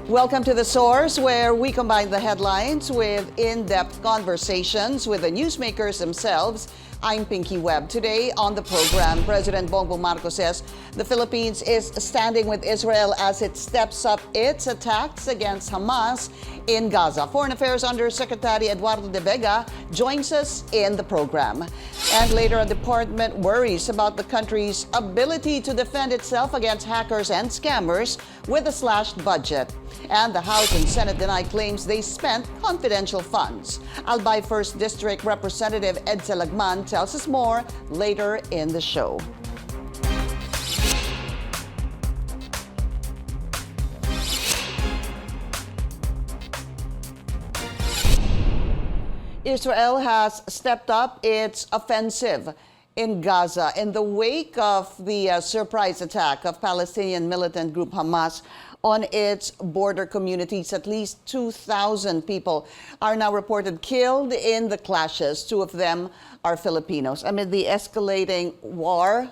Welcome to The Source, where we combine the headlines with in-depth conversations with the newsmakers themselves. I'm Pinky Webb. Today on the program, President Bongbong Marcos says the Philippines is standing with Israel as it steps up its attacks against Hamas in Gaza. Foreign Affairs Undersecretary Eduardo de Vega joins us in the program. And later, a department worries about the country's ability to defend itself against hackers and scammers with a slashed budget. And the House and Senate deny claims they spent confidential funds. Albay 1st District Representative Ed Salagman tells us more later in the show. Israel has stepped up its offensive in Gaza in the wake of the surprise attack of Palestinian militant group Hamas on its border communities. At least 2,000 people are now reported killed in the clashes. 2 of them are Filipinos. Amid the escalating war,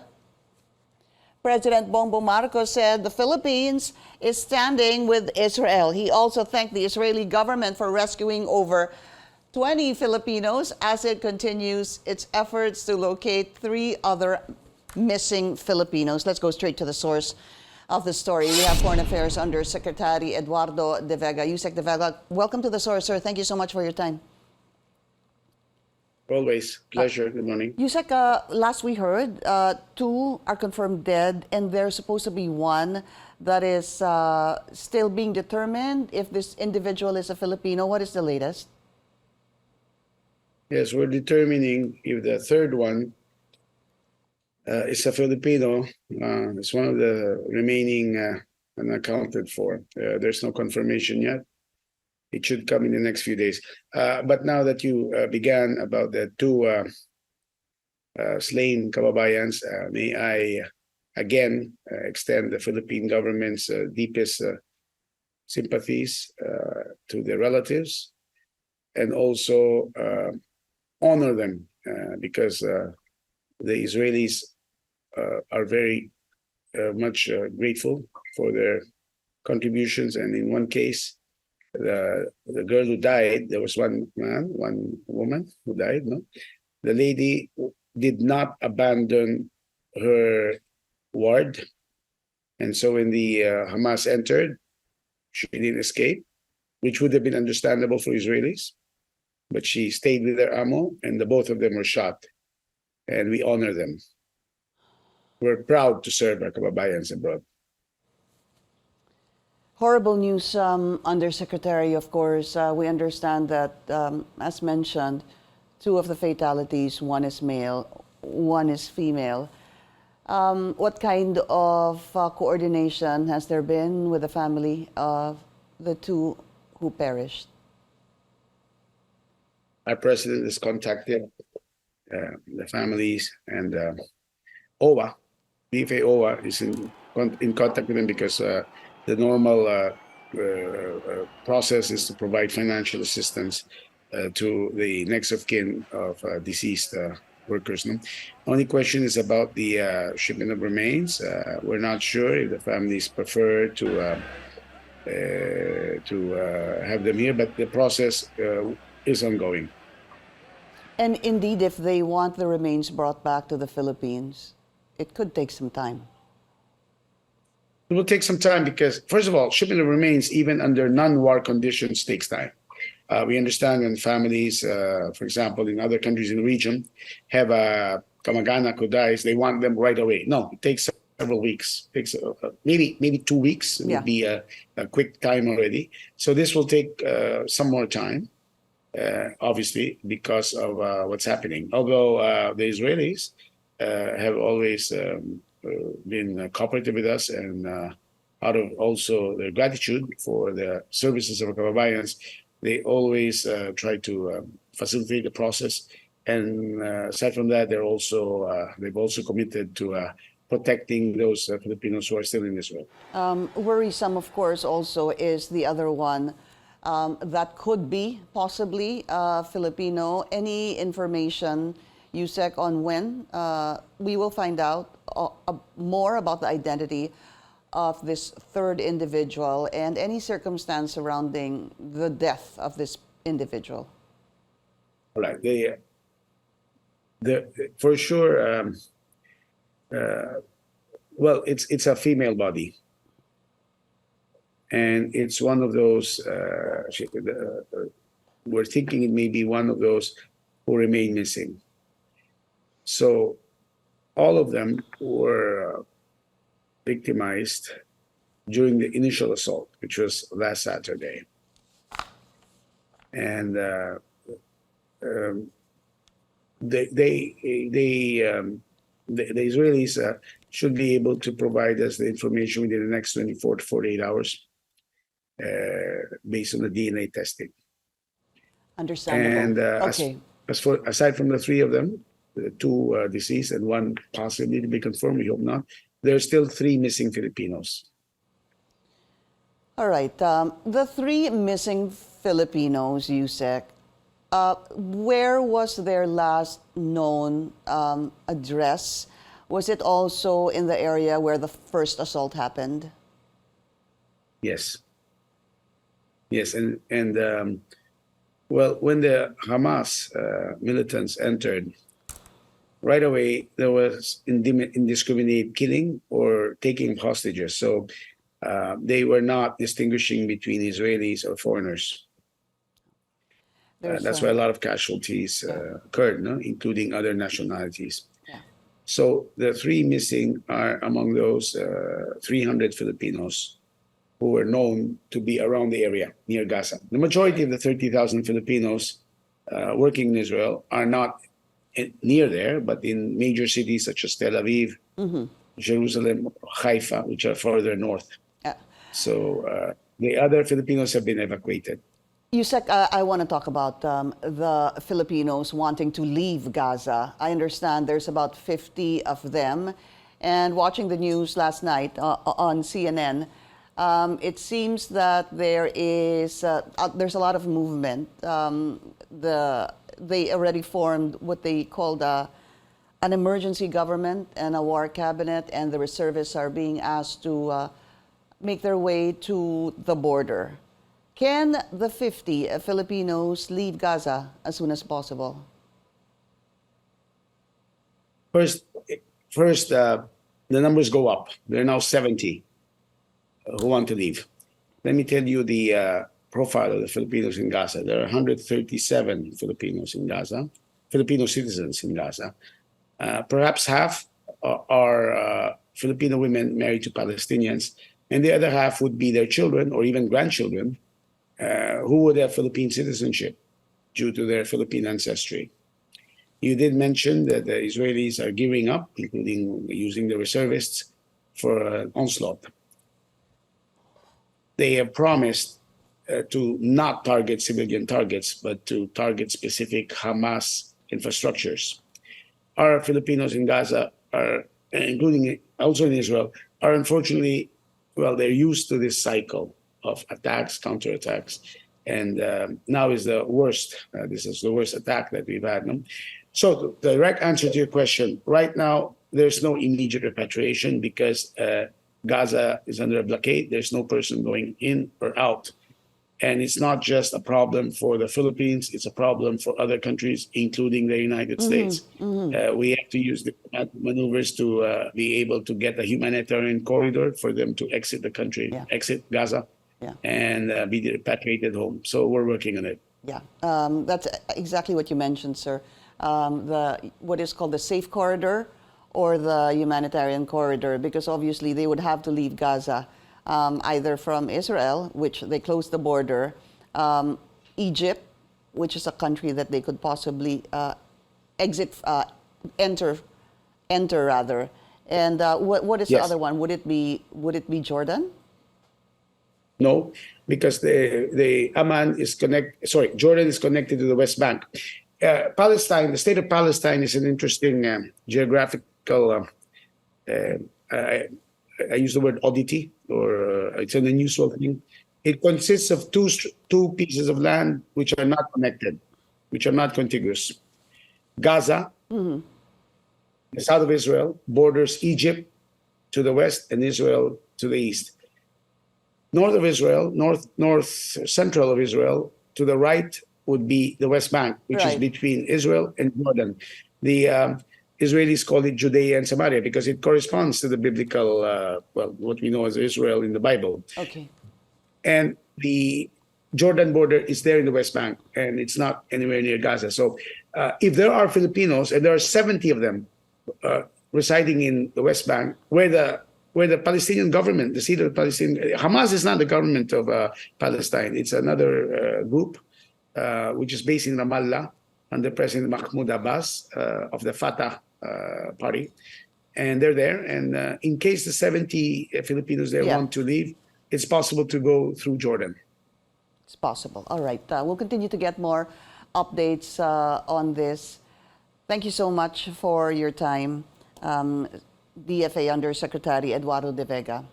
President Bongbong Marcos said the Philippines is standing with Israel. He also thanked the Israeli government for rescuing over 20 Filipinos as it continues its efforts to locate 3 other missing Filipinos. Let's go straight to the source of the story. We have Foreign Affairs Undersecretary Eduardo de Vega. Usec de Vega, welcome to the source, sir. Thank you so much for your time. Always. Pleasure. Good morning. Usec, last we heard, 2 are confirmed dead, and there's supposed to be 1 that is still being determined if this individual is a Filipino. What is the latest? Yes, we're determining if the 3rd one is a Filipino. It's one of the remaining unaccounted for. There's no confirmation yet. It should come in the next few days. But now that you began about the 2 slain kababayans, may I again extend the Philippine government's deepest sympathies to their relatives, and also honor them because the Israelis are very much grateful for their contributions. And in one case, the girl who died, there was one woman who died. No, the lady did not abandon her ward, and so when the Hamas entered, she didn't escape, which would have been understandable for Israelis. But she stayed with their amo, and the both of them were shot. And we honor them. We're proud to serve our kababayans abroad. Horrible news, Undersecretary, of course. We understand that, as mentioned, 2 of the fatalities, 1 is male, 1 is female. What kind of coordination has there been with the family of the 2 who perished? Our president has contacted the families, and OWA, DFA OWA is in contact with them because the normal process is to provide financial assistance to the next of kin of deceased workers. No? Only question is about the shipment of remains. We're not sure if the families prefer to have them here, but the process is ongoing. And indeed, if they want the remains brought back to the Philippines, it could take some time. It will take some time because, first of all, shipment of remains, even under non-war conditions, takes time. We understand when families, for example, in other countries in the region, have a kamag-anak who dies, they want them right away. No, it takes several weeks. It takes maybe 2 weeks. It would be a quick time already. So this will take some more time. Obviously, because of what's happening. Although the Israelis have always been cooperative with us, and out of also their gratitude for the services of our kababayans, they always try to facilitate the process. And aside from that, they've also committed to protecting those Filipinos who are still in Israel. Worrisome, of course, also is the other one. That could be possibly Filipino. Any information, Usec, on when we will find out more about the identity of this third individual and any circumstance surrounding the death of this individual? All right. For sure, well, it's a female body, and it's one of those. We're thinking it may be one of those who remain missing. So, all of them were victimized during the initial assault, which was last Saturday, and the Israelis should be able to provide us the information within the next 24 to 48 hours based on the DNA testing. Understandable. And Okay. aside from the three of them, the two deceased and one possibly to be confirmed, we hope not, there are still three missing Filipinos. All right. The three missing Filipinos, Usec, where was their last known address? Was it also in the area where the first assault happened? Yes. Yes, well, when the Hamas militants entered, right away there was indiscriminate killing or taking of hostages. So they were not distinguishing between Israelis or foreigners. That's why a lot of casualties occurred, no? Including other nationalities. Yeah. So the three missing are among those 300 Filipinos who were known to be around the area near Gaza. The majority of the 30,000 Filipinos working in Israel are not near there, but in major cities such as Tel Aviv, Jerusalem, Haifa, which are further north. So the other Filipinos have been evacuated. Usec, I want to talk about the Filipinos wanting to leave Gaza. I understand there's about 50 of them. And watching the news last night on CNN, it seems that there's a lot of movement. They already formed what they called an emergency government and a war cabinet, and the reservists are being asked to make their way to the border. Can the 50 Filipinos leave Gaza as soon as possible? First, the numbers go up. There are now 70 who want to leave. Let me tell you the profile of the Filipinos in Gaza. There are 137 Filipinos in Gaza, Filipino citizens in Gaza. Perhaps half are Filipino women married to Palestinians, and the other half would be their children or even grandchildren who would have Philippine citizenship due to their Philippine ancestry. You did mention that the Israelis are gearing up, including using the reservists, for an onslaught. They have promised to not target civilian targets, but to target specific Hamas infrastructures. Our Filipinos in Gaza are, including also in Israel, are unfortunately, well, they're used to this cycle of attacks, counterattacks, and now is the worst. This is the worst attack that we've had. No? So the direct answer to your question, right now, there's no immediate repatriation because Gaza is under a blockade. There's no person going in or out. And it's not just a problem for the Philippines, it's a problem for other countries, including the United States. We have to use diplomatic maneuvers to be able to get a humanitarian corridor for them to exit the country, exit Gaza, and be repatriated home. So we're working on it. Yeah, that's exactly what you mentioned, sir. What is called the safe corridor or the humanitarian corridor, because obviously they would have to leave Gaza. Either from Israel, which they closed the border, Egypt, which is a country that they could possibly enter rather. And what is the other one? Would it be Jordan? No, because Jordan is connected to the West Bank. Palestine, the state of Palestine is an interesting geographical. I use the word oddity, or it's an unusual thing. It consists of two pieces of land which are not connected, which are not contiguous. Gaza, the south of Israel, borders Egypt to the west and Israel to the east. North of Israel, north central of Israel, to the right would be the West Bank, which is Right. between Israel and Jordan. The Israelis call it Judea and Samaria because it corresponds to the biblical, what we know as Israel in the Bible. Okay. And the Jordan border is there in the West Bank, and it's not anywhere near Gaza. So if there are Filipinos, and there are 70 of them residing in the West Bank, where the Palestinian government, the seat of the Palestinian, Hamas is not the government of Palestine. It's another group which is based in Ramallah under President Mahmoud Abbas of the Fatah party. And they're there. And in case the 70 Filipinos there want to leave, it's possible to go through Jordan. It's possible. All right. We'll continue to get more updates on this. Thank you so much for your time, DFA Undersecretary Eduardo de Vega.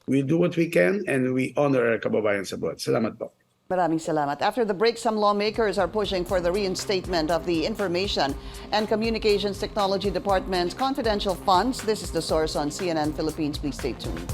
We do what we can and we honor our kababayan sa buhat. Salamat po. Maraming salamat. After the break, some lawmakers are pushing for the reinstatement of the Information and Communications Technology Department's confidential funds. This is The Source on CNN Philippines. Please stay tuned.